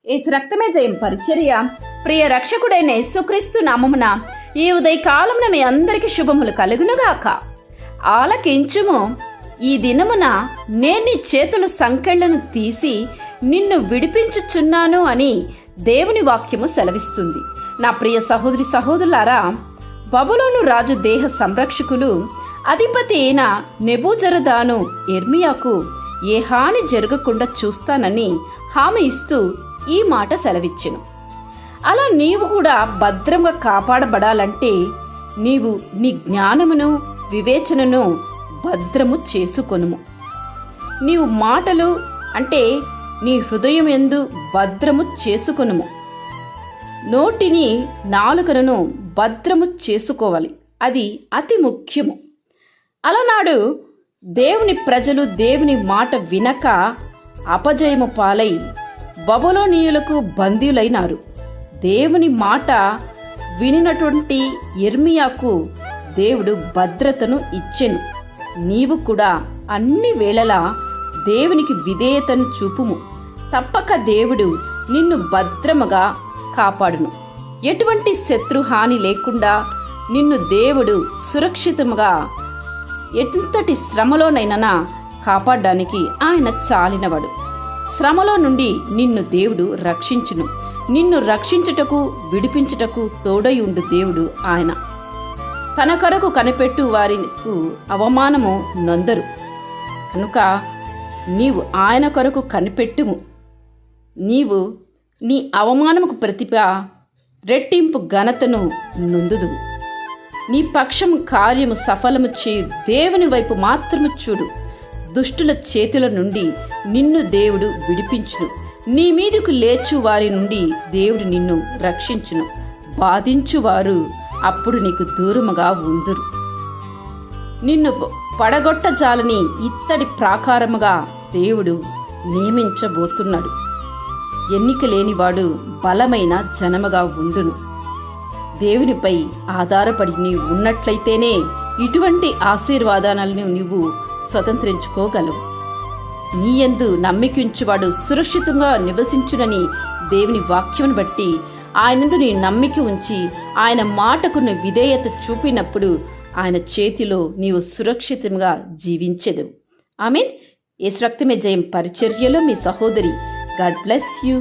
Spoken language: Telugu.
యేసు రక్తమే జయం పరిచర్య. ప్రియ రక్షకుడైన యేసుక్రీస్తు నామమున ఈ ఉదయకాలమున మీ అందరికి శుభములు కలుగునుగాక. ఆలకించుము, ఈ దినమున నేను నీ చేతుల సంకెళ్లను తీసి నిన్ను విడిపించుచున్నాను అని దేవుని వాక్యము సెలవిస్తుంది. నా ప్రియ సహోదరి సహోదరులారా, బబులోను రాజు దేహ సంరక్షకులు అధిపతి అయిన నెబూజరదాను యిర్మీయాకు ఏ హాని జరగకుండా చూస్తానని హామీ ఇస్తూ ఈ మాట సెలవిచ్చెను. అలా నీవు కూడా భద్రంగా కాపాడబడాలంటే నీవు నీ జ్ఞానమును వివేచనను భద్రము చేసుకొనుము. నీవు మాటలు అంటే నీ హృదయం యందు భద్రము చేసుకొనుము. నోటిని నాలుకను భద్రము చేసుకోవాలి, అది అతి ముఖ్యము. అలనాడు దేవుని ప్రజలు దేవుని మాట వినక అపజయము పాలై బబులోనీయులకు బందీలైనారు. దేవుని మాట వినినటువంటి యిర్మీయాకు దేవుడు భద్రతను ఇచ్చెను. నీవు కూడా అన్ని వేళలా దేవునికి విధేయతను చూపుము. తప్పక దేవుడు నిన్ను భద్రముగా కాపాడును. ఎటువంటి శత్రుహాని లేకుండా నిన్ను దేవుడు సురక్షితముగా ఎంతటి శ్రమలోనైనా కాపాడడానికి ఆయన చాలినవాడు. శ్రమలో నుండి నిన్ను దేవుడు రక్షించును. నిన్ను రక్షించుటకు విడిపించుటకు తోడై ఉండు దేవుడు ఆయన. తన కొరకు కనిపెట్టు వారికి అవమానము నొందరు కనుక నీవు ఆయన కొరకు కనిపెట్టుము. నీవు నీ అవమానముకు ప్రతిగా రెట్టింపు ఘనతను నొందుదువు. నీ పక్షం కార్యము సఫలము చేయు దేవుని వైపు మాత్రము చూడు. దుష్టుల చేతుల నుండి నిన్ను దేవుడు విడిపించును. నీ మీదకు లేచు వారి నుండి దేవుడు నిన్ను రక్షించును. బాధించువారు అప్పుడు నీకు దూరముగా ఉందురు. నిన్ను పడగొట్టజాలని ఇత్తడి ప్రాకారముగా దేవుడు నియమించబోతున్నాడు. ఎన్నిక లేనివాడు బలమైన జనముగా ఉండును. దేవునిపై ఆధారపడి నీవు ఉన్నట్లయితేనే ఇటువంటి ఆశీర్వాదాలను నీవు స్వతంత్రించుకోగలవు. నీ యందు నమ్మికించువాడు సురక్షితంగా నివసించునని దేవుని వాక్యమును బట్టి ఆయనందు నీ నమ్మిక ఉంచి ఆయన మాటకు విధేయత చూపినప్పుడు ఆయన చేతిలో నీవు సురక్షితంగా జీవించెదవు. ఆమేన్. యేసు రక్తమే జయం పరిచర్యలో మీ సహోదరి. God bless you.